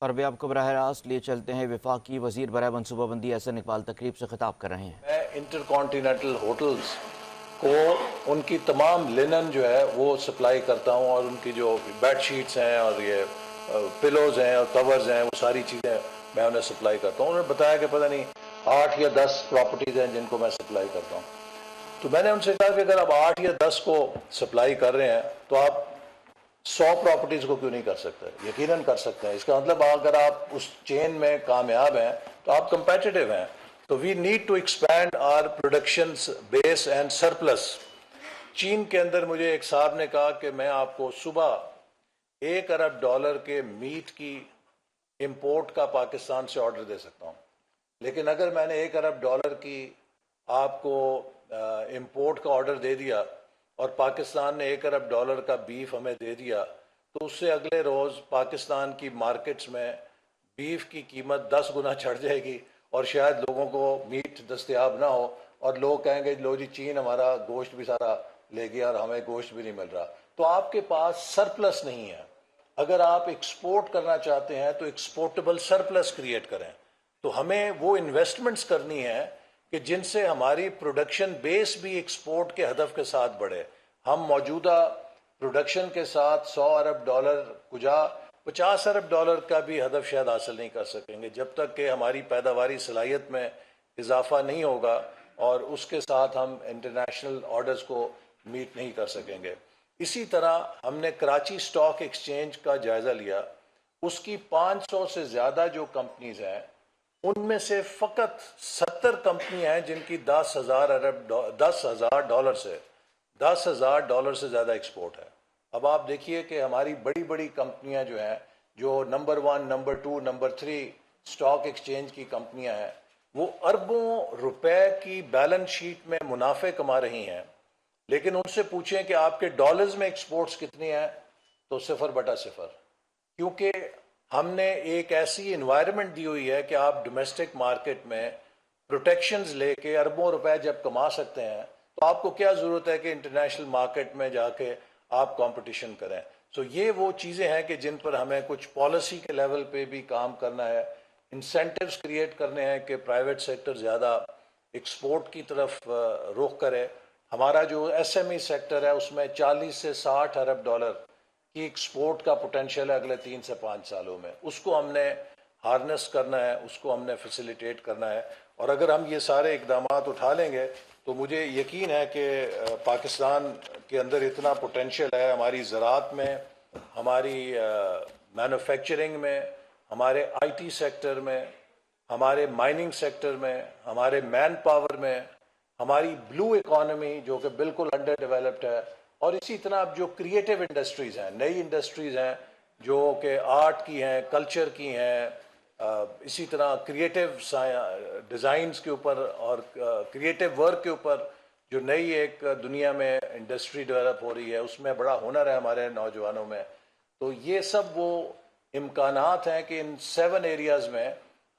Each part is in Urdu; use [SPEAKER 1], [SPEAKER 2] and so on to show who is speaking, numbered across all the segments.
[SPEAKER 1] اور بھی آپ کو براہ راست لیے چلتے ہیں۔ وفاقی وزیر برائے منصوبہ بندی احسن اقبال تقریب سے خطاب کر رہے ہیں۔
[SPEAKER 2] میں انٹر کانٹیننٹل ہوٹلز کو ان کی تمام لنن جو ہے وہ سپلائی کرتا ہوں، اور ان کی جو بیڈ شیٹس ہیں اور یہ پلوز ہیں اور کورز ہیں، وہ ساری چیزیں میں انہیں سپلائی کرتا ہوں۔ انہوں نے بتایا کہ پتہ نہیں 8 یا 10 پراپرٹیز ہیں جن کو میں سپلائی کرتا ہوں۔ تو میں نے ان سے کہا کہ اگر آپ 8 یا 10 کو سپلائی کر رہے ہیں تو آپ 100 پراپرٹیز کو کیوں نہیں کر سکتے؟ یقیناً کر سکتے ہیں۔ اس کا مطلب اگر آپ اس چین میں کامیاب ہیں تو آپ کمپیٹیٹو ہیں۔ تو we need to expand our production base and surplus. چین کے اندر مجھے ایک صاحب نے کہا کہ میں آپ کو صبح $1 ارب کے میٹ کی امپورٹ کا پاکستان سے آرڈر دے سکتا ہوں، لیکن اگر میں نے $1 ارب کی آپ کو امپورٹ کا آرڈر دے دیا اور پاکستان نے $1 ارب کا بیف ہمیں دے دیا، تو اس سے اگلے روز پاکستان کی مارکیٹس میں بیف کی قیمت 10 گنا چڑھ جائے گی، اور شاید لوگوں کو میٹ دستیاب نہ ہو، اور لوگ کہیں گے لو جی چین ہمارا گوشت بھی سارا لے گیا اور ہمیں گوشت بھی نہیں مل رہا۔ تو آپ کے پاس سرپلس نہیں ہے۔ اگر آپ ایکسپورٹ کرنا چاہتے ہیں تو ایکسپورٹیبل سرپلس کریٹ کریں۔ تو ہمیں وہ انویسٹمنٹس کرنی ہے کہ جن سے ہماری پروڈکشن بیس بھی ایکسپورٹ کے ہدف کے ساتھ بڑھے۔ ہم موجودہ پروڈکشن کے ساتھ $100 ارب کجا $50 ارب کا بھی ہدف شاید حاصل نہیں کر سکیں گے جب تک کہ ہماری پیداواری صلاحیت میں اضافہ نہیں ہوگا، اور اس کے ساتھ ہم انٹرنیشنل آرڈرز کو میٹ نہیں کر سکیں گے۔ اسی طرح ہم نے کراچی سٹاک ایکسچینج کا جائزہ لیا۔ اس کی 500 سے زیادہ جو کمپنیز ہیں، ان میں سے فقط 70 کمپنی ہیں جن کی $10,000 سے زیادہ ایکسپورٹ ہے۔ اب آپ دیکھیے کہ ہماری بڑی بڑی کمپنیاں جو ہیں، جو number 1، number 2، number 3 stock exchange کی کمپنیاں ہیں، وہ اربوں روپے کی بیلنس شیٹ میں منافع کما رہی ہیں، لیکن ان سے پوچھیں کہ آپ کے ڈالرز میں ایکسپورٹس کتنی ہیں تو 0/0، کیونکہ ہم نے ایک ایسی انوائرمنٹ دی ہوئی ہے کہ آپ ڈومیسٹک مارکیٹ میں پروٹیکشنز لے کے اربوں روپے جب کما سکتے ہیں تو آپ کو کیا ضرورت ہے کہ انٹرنیشنل مارکیٹ میں جا کے آپ کمپٹیشن کریں۔ سو یہ وہ چیزیں ہیں کہ جن پر ہمیں کچھ پالیسی کے لیول پہ بھی کام کرنا ہے، انسینٹیوز کریٹ کرنے ہیں کہ پرائیویٹ سیکٹر زیادہ ایکسپورٹ کی طرف رخ کرے۔ ہمارا جو ایس ایم ای سیکٹر ہے اس میں $40 سے $60 ارب کی ایکسپورٹ کا پوٹینشیل ہے اگلے 3 سے 5 سالوں میں۔ اس کو ہم نے ہارنس کرنا ہے، اس کو ہم نے فیسیلیٹیٹ کرنا ہے، اور اگر ہم یہ سارے اقدامات اٹھا لیں گے تو مجھے یقین ہے کہ پاکستان کے اندر اتنا پوٹینشیل ہے، ہماری زراعت میں، ہماری مینوفیکچرنگ میں، ہمارے آئی ٹی سیکٹر میں، ہمارے مائننگ سیکٹر میں، ہمارے مین پاور میں، ہماری بلو اکانومی جو کہ بالکل انڈر ڈیولپڈ ہے، اور اسی طرح اب جو کریٹیو انڈسٹریز ہیں، نئی انڈسٹریز ہیں جو کہ آرٹ کی ہیں، کلچر کی ہیں، اسی طرح کریٹیو ڈیزائنز کے اوپر اور کریٹیو ورک کے اوپر جو نئی ایک دنیا میں انڈسٹری ڈیولپ ہو رہی ہے، اس میں بڑا ہنر ہے ہمارے نوجوانوں میں۔ تو یہ سب وہ امکانات ہیں کہ ان 7 ایریاز میں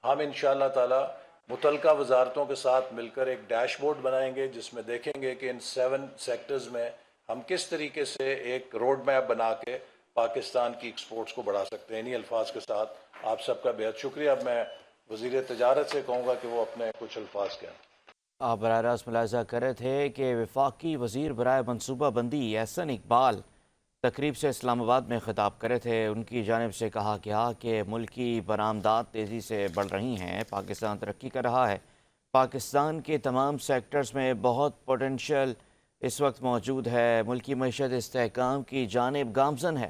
[SPEAKER 2] ہم انشاءاللہ تعالی متعلقہ وزارتوں کے ساتھ مل کر ایک ڈیش بورڈ بنائیں گے جس میں دیکھیں گے کہ ان 7 سیکٹرز میں ہم کس طریقے سے ایک روڈ میپ بنا کے پاکستان کی ایکسپورٹس کو بڑھا سکتے ہیں۔ انہی الفاظ کے ساتھ آپ سب کا بہت شکریہ۔ اب میں وزیر تجارت سے کہوں گا کہ وہ اپنے کچھ الفاظ کہیں۔
[SPEAKER 1] آپ براہ راست ملاحظہ کر رہے تھے کہ وفاقی وزیر برائے منصوبہ بندی احسن اقبال تقریب سے اسلام آباد میں خطاب کرے تھے۔ ان کی جانب سے کہا گیا کہ ملکی برآمدات تیزی سے بڑھ رہی ہیں، پاکستان ترقی کر رہا ہے، پاکستان کے تمام سیکٹرز میں بہت پوٹینشیل اس وقت موجود ہے، ملکی معیشت استحکام کی جانب گامزن ہے۔